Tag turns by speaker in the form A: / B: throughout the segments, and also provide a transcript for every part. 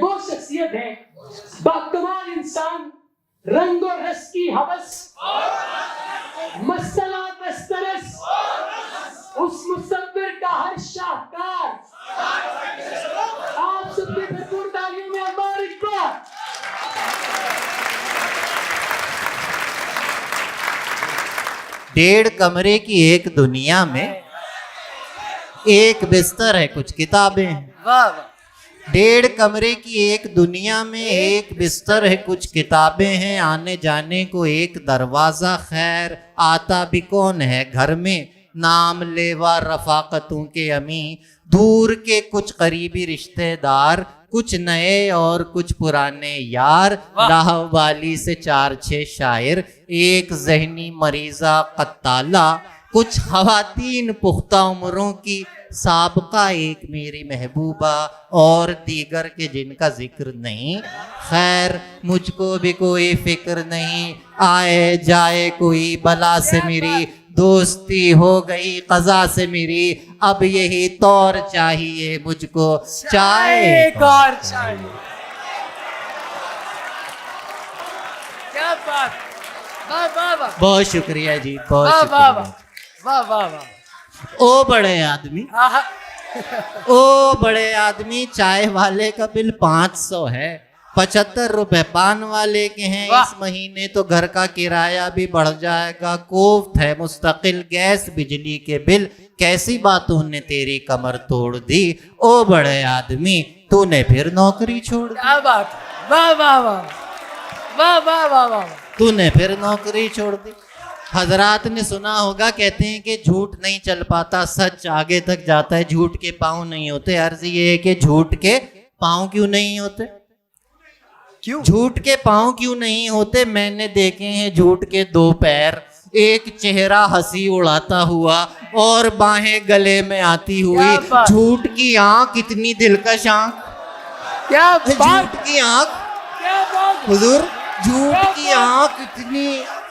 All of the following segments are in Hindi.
A: वो शख्सियत है, बाकमाल इंसान, रंगो रस की हवस, मसला दस्तरस, उस मुसव्विर का हर शाहकार। आप सबकी भरपूर तालियों में अल्लाह अकबर।
B: डेढ़ कमरे की एक दुनिया में एक बिस्तर है, कुछ किताबें हैं।
C: वाह वाह।
B: डेढ़ कमरे की एक दुनिया में एक बिस्तर है, कुछ किताबें हैं, आने जाने को एक दरवाजा, खैर आता भी कौन है घर में, नाम लेवा रफाकतों के अमी, दूर के कुछ करीबी रिश्तेदार, कुछ नए और कुछ पुराने यार, लाहवाली से 4-6 शायर, एक जहनी मरीजा कत्ताला, कुछ खवातीन पुख्ता उम्रों की, साबका एक मेरी महबूबा और दीगर के जिनका जिक्र नहीं। खैर मुझको भी कोई फिक्र नहीं, आए जाए कोई बला से मेरी, दोस्ती हो गई कज़ा से मेरी, अब यही तौर चाहिए मुझको, चाय
C: एक और चाहिए। क्या बात। वाह वाह वाह।
B: बहुत शुक्रिया जी, बहुत
C: वाह वाह
B: शुक्रिया।
C: वाह वाह वाह।
B: ओ बड़े आदमी,
C: आहा।
B: ओ बड़े आदमी, चाय वाले का बिल 500 है, 75 रुपए पान वाले के हैं,
C: वाह।
B: इस महीने तो घर का किराया भी बढ़ जाएगा, कोफ्त है मुस्तकिल गैस बिजली के बिल, कैसी बातों ने तेरी कमर तोड़ दी, ओ बड़े आदमी तूने फिर नौकरी छोड़ दी,
C: क्या बात। वाह वाह वाह वाह वाह वाह वाह।
B: तूने फिर नौकरी छोड़ दी। हजरात ने सुना होगा, कहते हैं कि झूठ नहीं चल पाता, सच आगे तक जाता है, झूठ के पाँव नहीं होते। अर्ज ये है कि झूठ के पाँव क्यों नहीं होते?
C: क्यों?
B: झूठ के पाँव क्यों नहीं होते? मैंने देखे हैं झूठ के 2 पैर, एक चेहरा हंसी उड़ाता हुआ और बाहें गले में आती हुई,
C: क्या बात।
B: झूठ की आंख इतनी दिलकश आंख,
C: क्या
B: झूठ
C: बात।
B: की आंख,
C: क्या बात।
B: हुजूर झूठ की आंख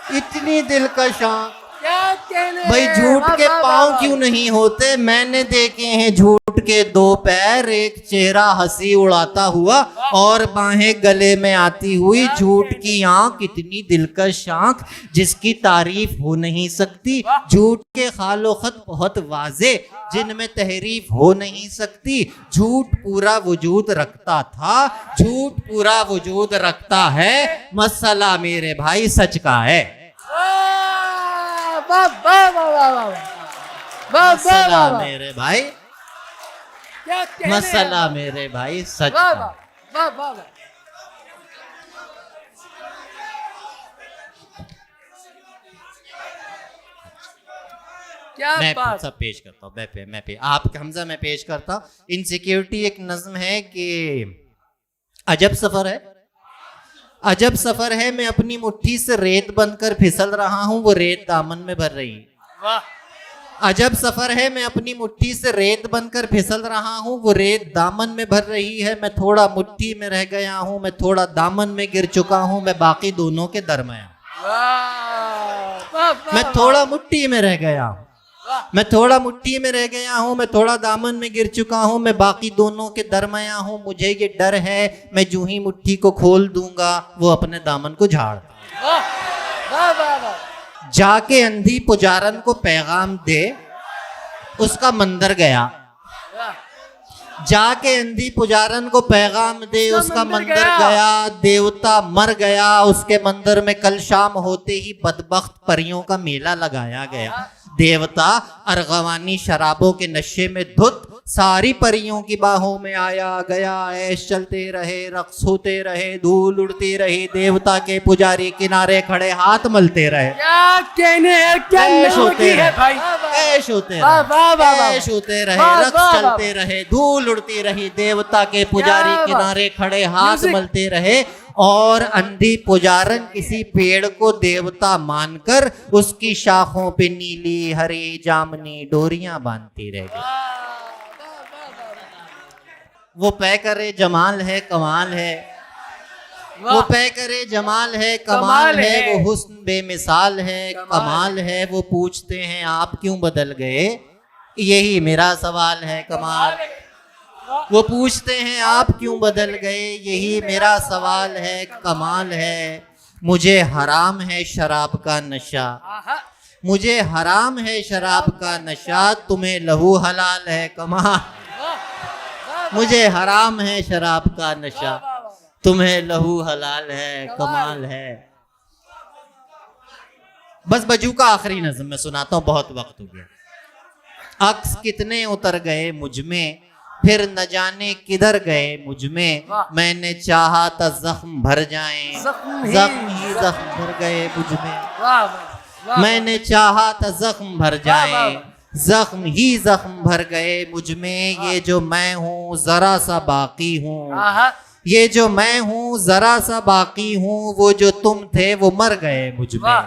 B: इतनी दिलकश आंख।
C: क्या कहने।
B: भाई झूठ
C: वाह,
B: के
C: वाह,
B: पाँव
C: वाह,
B: क्यों नहीं होते? मैंने देखे हैं झूठ के 2 पैर, एक चेहरा हंसी उड़ाता हुआ और बाहें गले में आती हुई, झूठ की आंख इतनी दिलकश आंख जिसकी तारीफ हो नहीं सकती, झूठ के खालो खत बहुत वाजे जिनमें तहरीफ हो नहीं सकती, झूठ पूरा वजूद रखता था, झूठ पूरा वजूद रखता है, मसला मेरे भाई सच का है।
C: वाह वाह वाह वाह वाह। वाह
B: मसला
C: वाह वाह।
B: मेरे भाई,
C: क्या कहने।
B: मसला मेरे भाई सच
C: वाह
B: का।
C: वाह वाह वाह वाह। क्या
B: मैं
C: बात।
B: सब पेश करता हूँ, मैं पे आप हमजा मैं पेश करता हूँ। इनसिक्योरिटी एक नज्म है कि अजब सफर है, अजब सफर है, मैं अपनी मुट्ठी से रेत बनकर फिसल रहा हूँ, वो रेत दामन में भर रही है।
C: वाह।
B: अजब सफर है, मैं अपनी मुट्ठी से रेत बनकर फिसल रहा हूँ, वो रेत दामन में भर रही है, मैं थोड़ा मुट्ठी में रह गया हूँ, मैं थोड़ा दामन में गिर चुका हूँ, मैं बाकी दोनों के दरमियान। मैं थोड़ा मुट्ठी में रह गया हूँ, मैं थोड़ा मुट्ठी में रह गया हूँ, मैं थोड़ा दामन में गिर चुका हूँ, मैं बाकी दोनों के दरमियान हूँ, मुझे ये डर है मैं जूं ही मुट्ठी को खोल दूंगा वो अपने दामन को झाड़। जाके अंधी पुजारन को पैगाम दे, उसका मंदिर गया, जाके अंधी पुजारन को पैगाम दे, उसका मंदिर गया, देवता मर गया, उसके मंदिर में कल शाम होते ही बदबख्त परियों का मेला लगाया गया, देवता अर्गवानी शराबों के नशे में धुत सारी परियों की बाहों में आया गया, ऐश चलते रहे, रक्स होते रहे, धूल उड़ती रही, देवता के पुजारी किनारे खड़े हाथ मलते रहे,
C: क्या कहने हैं, क्या
B: ऐश होते
C: है भाई।
B: रहे, ऐश होते
C: वाह, वाह, वाह, वाह।
B: रहे, ऐश होते रहे,
C: वाह,
B: रक्स
C: वाह,
B: चलते रहे, धूल उड़ती रही, देवता के पुजारी
C: क्या
B: किनारे खड़े हाथ
C: म्यूजिक।
B: मलते रहे, और अंधी पुजारन किसी पेड़ को देवता मानकर उसकी शाखों पे नीली हरी जामनी डोरियां बांधती रह गई। वो पै करे जमाल है कमाल है, वो पै करे जमाल है कमाल है, वो हुस्न बेमिसाल है कमाल है, वो पूछते हैं आप क्यों बदल गए, यही मेरा सवाल है कमाल। वो पूछते हैं आप क्यों बदल गए, यही मेरा सवाल है, कमाल है। मुझे हराम है शराब का नशा,
C: आहा,
B: मुझे हराम है शराब का नशा, तुम्हें लहू हलाल है, कमाल।
C: वाह, वाह,
B: मुझे हराम है शराब का नशा,
C: वाह, वाह, वाह।
B: तुम्हें लहू हलाल है, कमाल है। बस बजू का आखिरी नज़्म मैं सुनाता हूँ, बहुत वक्त हो गया। अक्स कितने उतर गए मुझ में, फिर न जाने किधर गए मुझ में।
C: वाह।
B: मैंने चाहा था जख्म भर जाएं,
C: जख्म ही
B: जख्म भर गए मुझ में।
C: वाह, वाह, वाह,
B: मैंने चाहा था जख्म भर
C: वाह,
B: जाएं,
C: वाह।
B: जख्म ही जख्म भर गए मुझ में। ये जो मैं हूँ जरा सा बाकी हूँ,
C: आहा,
B: ये जो मैं हूँ जरा सा बाकी हूँ। वो जो तुम थे वो मर गए मुझ में,
C: वाह,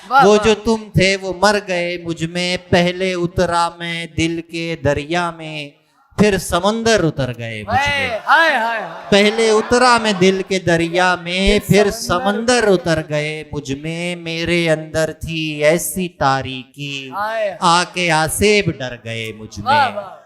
C: वाह,
B: वो
C: वाह।
B: जो तुम थे वो मर गए मुझ में। पहले उतरा मैं दिल के दरिया में, फिर समंदर उतर गए मुझ
C: हाय,
B: में।
C: हाय, हाय, हाय।
B: पहले उतरा मैं दिल के दरिया में, फिर समंदर उतर गए मुझ में। मेरे अंदर थी ऐसी तारीकी,
C: हाय,
B: आके आसेब डर गए मुझ
C: वाह,
B: में।
C: वाह।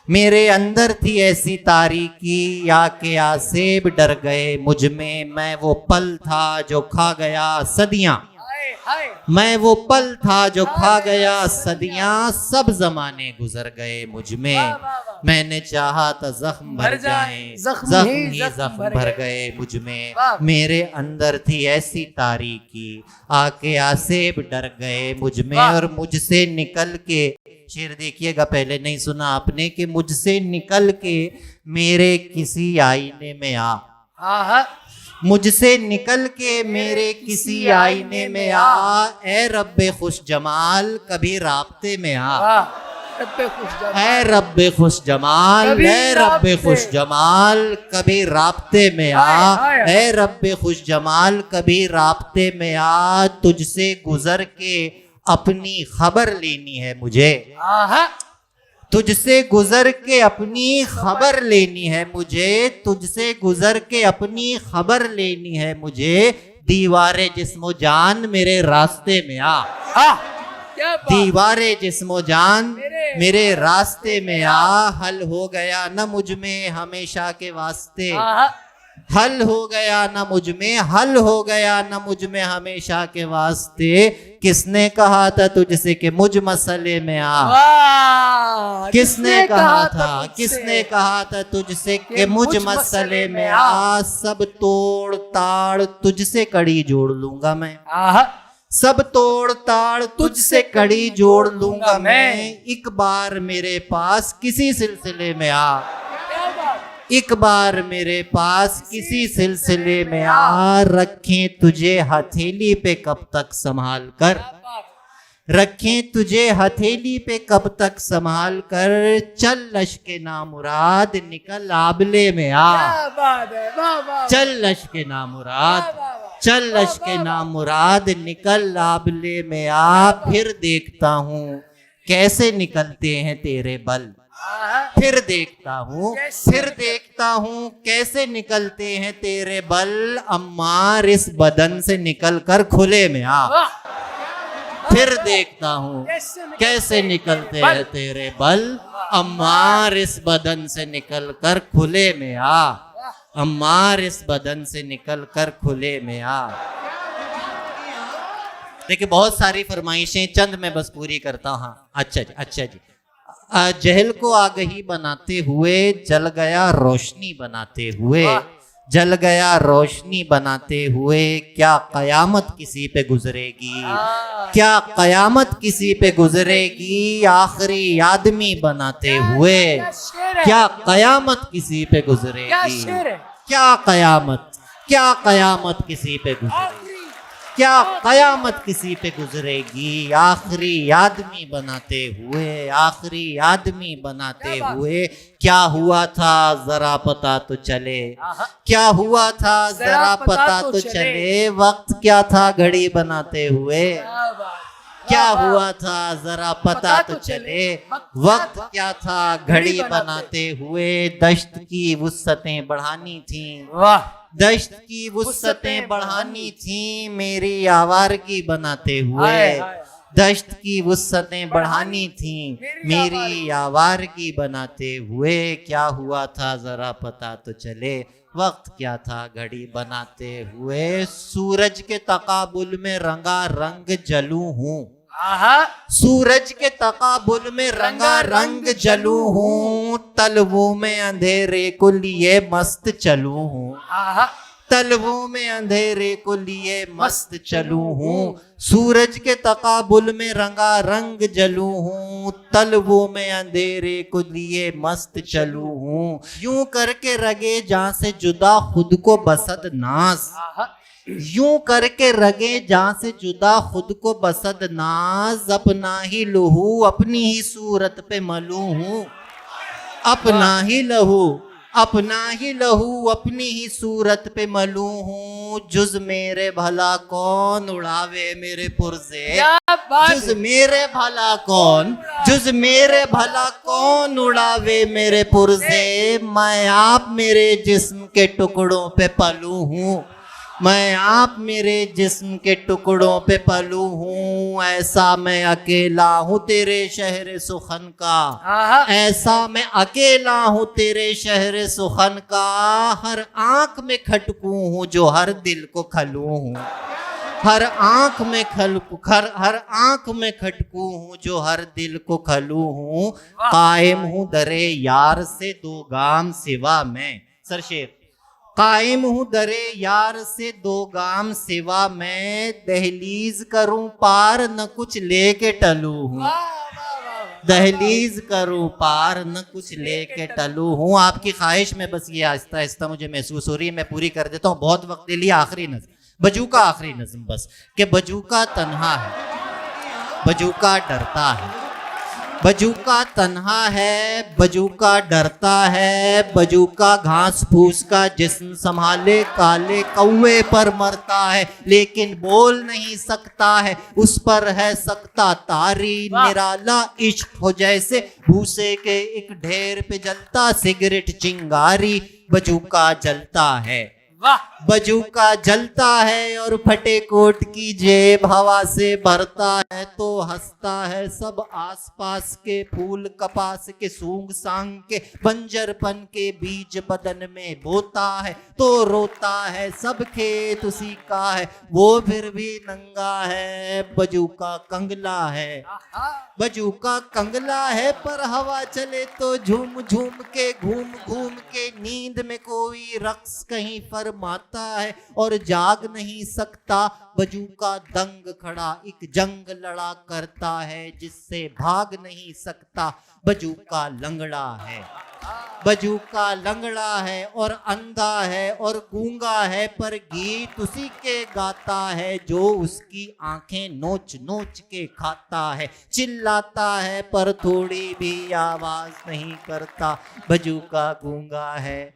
B: मेरे अंदर थी ऐसी तारीकी, आके आसेब डर गए मुझ में। मैं वो पल था जो खा गया सदियां,
C: हाय, हाय।
B: मैं वो पल था जो खा गया सदियां। सब जमाने गुजर गए मुझ में।
C: वाह, वाह, वाह।
B: मैंने चाहा था जख्म भर
C: भर जाएं,
B: जाएं,
C: जख्म
B: जख्म
C: ही
B: ही
C: जख्म
B: जख्म
C: भर
B: भर
C: गए।
B: गए मुझ में।
C: वाह।
B: मेरे अंदर थी ऐसी तारीकी, आके आसेब डर गए मुझ में।
C: वाह।
B: और मुझसे निकल के, शेर देखिएगा, पहले नहीं सुना आपने, कि मुझसे निकल के मेरे किसी आईने में आ,
C: आहा,
B: मुझसे निकल के मेरे किसी आईने में आ। ए रब्बे खुश जमाल कभी राब्ते में आ,
C: वाह, रब्बे खुश जमाल।
B: ए रब्बे खुश जमाल,
C: कभी
B: ए रब्बे
C: राब्ते।
B: खुश जमाल कभी राब्ते में आ।
C: हाय, हाय, हाय।
B: ए रब्बे खुश जमाल कभी राब्ते में आ। तुझसे गुजर के अपनी खबर लेनी है मुझे,
C: आहा,
B: तुझसे गुजर के अपनी खबर लेनी है मुझे। तुझसे गुजर के अपनी खबर लेनी है मुझे। दीवारे जिस्मो जान मेरे रास्ते में आ,
C: आह, क्या बात।
B: दीवारे जिस्मो जान
C: मेरे
B: मेरे रास्ते में आ। हल हो गया न मुझ में हमेशा के वास्ते,
C: आहा,
B: हल हो गया न मुझ में, हल हो गया न मुझ में हमेशा के वास्ते। किसने कहा था तुझसे कि मुझ मसले में आ,
C: वाह।
B: किसने कहा था,
C: तुझसे?
B: किसने कहा था तुझसे कि मुझ मसले में आ। सब तोड़ ताड़ तुझसे कड़ी जोड़ लूंगा मैं,
C: आहा,
B: सब तोड़ ताड़ तुझसे कड़ी जोड़ लूंगा मैं। एक बार मेरे पास किसी सिलसिले में आ,
C: क्या बात।
B: एक बार मेरे पास किसी सिलसिले में आ। रखें तुझे हथेली पे कब तक संभाल कर,
C: क्या बात।
B: रखें तुझे हथेली पे कब तक संभाल कर। चल लश्के नामुराद निकल आबले में आ,
C: क्या बात है, वाह, वाह।
B: चल लश्के नामुराद,
C: वाह, वाह, वाह।
B: चल लश्के नामुराद निकल आबले में आ। फिर देखता हूँ कैसे निकलते हैं तेरे बल,
C: आहा,
B: फिर देखता हूँ,
C: कैसे
B: फिर देखता हूँ कैसे निकलते हैं तेरे बल। अम्मार इस बदन से निकल कर खुले में आ,
C: वाह।
B: फिर देखता हूँ कैसे निकलते
C: बल।
B: हैं तेरे बल। अम्मार इस बदन से निकल कर खुले में आ, अम्मार इस बदन से निकल कर खुले में आ। देखिए बहुत सारी फरमाइशें, चंद मैं बस पूरी करता हूँ। हाँ, अच्छा जी, अच्छा जी। जहल को आगही बनाते हुए, जल गया रोशनी बनाते हुए, जल गया रोशनी बनाते हुए। क्या कयामत किसी पे गुजरेगी, क्या कयामत किसी पे गुजरेगी। आखिरी आदमी बनाते हुए, क्या कयामत किसी पे
C: क्या
B: गुजरेगी,
C: शेर है।
B: क्या कयामत, क्या कयामत किसी पे गुजरेगी, क्या कयामत किसी पे गुजरेगी। आखिरी आदमी बनाते हुए, आखिरी आदमी बनाते हुए। क्या हुआ था जरा पता तो चले, क्या हुआ था जरा पता तो चले। वक्त क्या था घड़ी बनाते हुए,
C: क्या बात।
B: क्या हुआ था जरा पता तो चले। वक्त क्या था घड़ी बनाते हुए। दश्त की वुस्सतें बढ़ानी थी,
C: वाह।
B: दश्त की वुस्सतें बढ़ानी थी मेरी आवारगी बनाते हुए।
C: हाय, हाय।
B: दश्त की वुस्सतें बढ़ानी थी मेरी आवारगी बनाते हुए। क्या हुआ था जरा पता तो चले, वक्त क्या था घड़ी बनाते हुए। सूरज के तकाबुल में रंगा रंग जलूं हूँ,
C: आहा
B: सूरज के तकाबुल में रंगा रंग जलूं हूँ। तलवों में अंधेरे को लिए मस्त चलूं हूँ,
C: आहा
B: तलवों में अंधेरे को लिए मस्त चलूं हूँ। सूरज के तकाबुल में रंगा रंग जलूं हूँ, तलवों में अंधेरे को लिए मस्त चलूं हूँ। यूं करके रगे जहां से जुदा खुद को बसद नाज,
C: आहा
B: यूं करके रगे जहां से जुदा खुद को बसद नाज। अपना ही लहू अपनी ही सूरत पे मलू हूँ, अपना ही लहू अपना ही लहू अपनी ही सूरत पे मलू हूँ। जुज मेरे भला कौन उड़ावे मेरे पुरजे,
C: क्या बात
B: जुज मेरे भला कौन, जुज मेरे भला कौन उड़ावे मेरे पुरजे। मैं आप मेरे जिस्म के टुकड़ों पे पलू हूँ, मैं आप मेरे जिस्म के टुकड़ों पे पलू हूँ। ऐसा मैं अकेला हूँ तेरे शहर सुखन का,
C: आहा
B: ऐसा मैं अकेला हूँ तेरे शहर सुखन का। हर आंख में खटकू हूँ जो हर दिल को खलू हूँ, हर आंख में हर आंख में खटकू हूँ जो हर दिल को खलू हूँ। कायम हूँ दरे यार से दो गाम सिवा मैं, सर शेर। कायम हूँ दरे यार से दो गाम सिवा मैं। दहलीज करूं पार न कुछ लेके टलू हूँ, दहलीज करूं पार न कुछ लेके टलू हूँ। आपकी ख्वाहिश में बस ये आहिस्ता आहिस्ता मुझे महसूस हो रही है, मैं पूरी कर देता हूँ। बहुत वक्त ले लिया, आखिरी नज्म बजूका, आखिरी नज्म बस। कि बजूका तन्हा है, बजूका डरता है, बजूका तन्हा है, बजूका डरता है। बजूका घास फूस का जिस्म संभाले काले कौवे पर मरता है, लेकिन बोल नहीं सकता है उस पर है सकता तारी। निराला इश्क हो जैसे भूसे के एक ढेर पे जलता सिगरेट चिंगारी। बजूका जलता है,
C: वाह
B: बजूका जलता है और फटे कोट की जेब हवा से भरता है तो हंसता है सब आसपास के फूल कपास के सूंग सांग के बंजरपन के बीज बदन में बोता है तो रोता है सब खेत उसी का है वो फिर भी नंगा है। बजूका कंगला है, बजूका कंगला है पर हवा चले तो झूम झूम के घूम घूम के। नींद में कोई रक्स कहीं फरमाता है और जाग नहीं सकता। बजूका दंग खड़ा एक जंग लड़ा करता है जिससे भाग नहीं सकता। बजूका लंगड़ा है, बजूका लंगड़ा है और अंधा है और गूंगा है पर गीत उसी के गाता है जो उसकी आंखें नोच नोच के खाता है। चिल्लाता है पर थोड़ी भी आवाज नहीं करता। बजूका गूंगा है,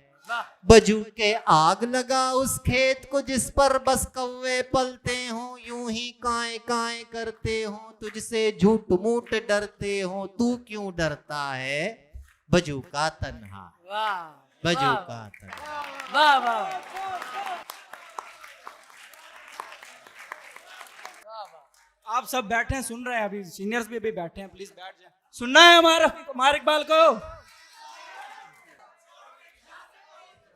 B: बजूके आग लगा उस खेत को जिस पर बस कौवे पलते हो। यूं ही काए काए करते हो तुझसे झूठ मूठ डरते हो। तू क्यों डरता है बजूका तन्हा,
C: वाह
B: बजूका तन्हा।
C: वाह वाह
D: आप सब बैठे हैं सुन रहे हैं, अभी सीनियर्स भी बैठे हैं, प्लीज बैठ जाए। सुनना है हमारे इकबाल को।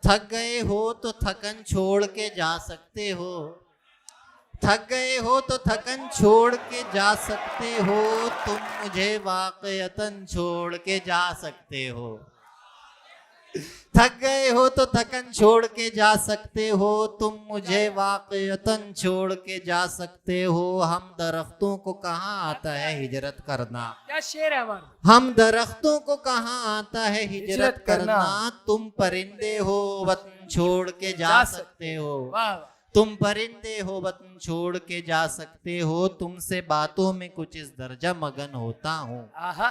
B: थक गए हो तो थकन छोड़ के जा सकते हो, थक गए हो तो थकन छोड़ के जा सकते हो। तुम मुझे वाकयतन छोड़ के जा सकते हो। थक गए हो तो थकन छोड़ के जा सकते हो। तुम मुझे वाकयतन छोड़ के जा सकते हो। हम दरख्तों को कहाँ आता है हिजरत करना,
C: क्या शेर है हमारा।
B: हम दरख्तों को कहाँ आता है हिजरत करना। तुम परिंदे हो वतन छोड़ के जा सकते हो,
C: वाह
B: तुम परिंदे हो वतन छोड़ के जा सकते हो। तुमसे बातों में कुछ इस दर्जा मगन होता हूँ,
C: आहा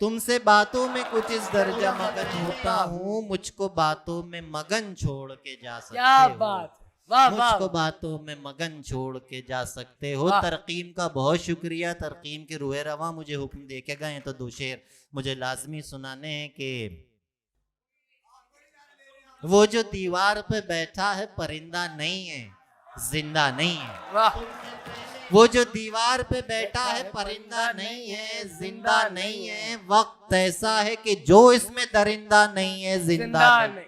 B: तुमसे बातों में कुछ इस दर्जा मगन होता हूँ। मुझको बातों में मगन छोड़ के जा सकते
C: क्या
B: हो,
C: बात, वाह वाह
B: मुझको बातों में मगन छोड़ के जा सकते हो। तरकीम का बहुत शुक्रिया। तरकीम के रूहे रवा मुझे हुक्म दे के गए तो दो शेर मुझे लाजमी सुनाने हैं कि वो जो दीवार पे बैठा है परिंदा नहीं है, जिंदा नहीं है।
C: वाह
B: वो जो दीवार पे बैठा है परिंदा नहीं है, जिंदा नहीं है। वक्त ऐसा है कि जो इसमें दरिंदा नहीं है, जिंदा नहीं।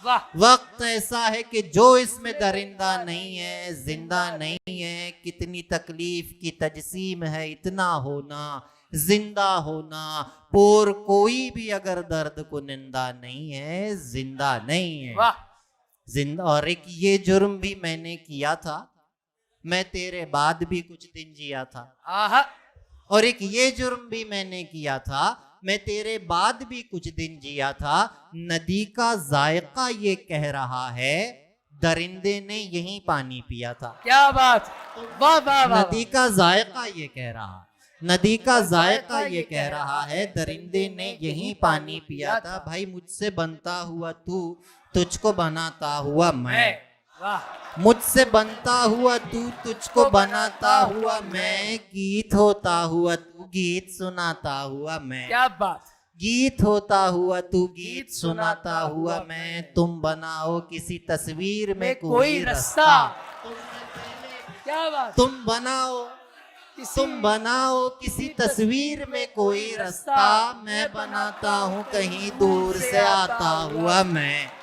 C: वाह
B: वक्त ऐसा है कि जो इसमें दरिंदा नहीं है, जिंदा नहीं है। कितनी तकलीफ की तजसीम है इतना होना, जिंदा होना। पोर कोई भी अगर दर्द को निंदा नहीं है, जिंदा नहीं है।
C: वाह
B: जिंदा। और एक ये जुर्म भी मैंने किया था, मैं तेरे बाद भी कुछ दिन जिया था।
C: आहा
B: और एक ये जुर्म भी मैंने किया था, मैं तेरे बाद भी कुछ दिन जिया था। नदी का जायका ये कह रहा है, दरिंदे ने यही पानी पिया था।
C: क्या बात, वाह वाह वाह।
B: नदी का जायका ये कह रहा, नदी का जायका ये कह रहा है, दरिंदे ने यही पानी पिया था। भाई मुझसे बनता हुआ तू, तुझको बनाता हुआ मैं।
C: वाह
B: मुझसे बनता हुआ तू, तुझको बनाता हुआ मैं। गीत होता हुआ तू, गीत सुनाता हुआ मैं।
C: क्या बात,
B: गीत होता हुआ तू, गीत सुनाता हुआ मैं। तुम बनाओ किसी तस्वीर में कोई रास्ता।
C: क्या बात,
B: तुम बनाओ, तुम बनाओ किसी तस्वीर में कोई रास्ता। मैं बनाता हूँ कहीं दूर से आता हुआ मैं।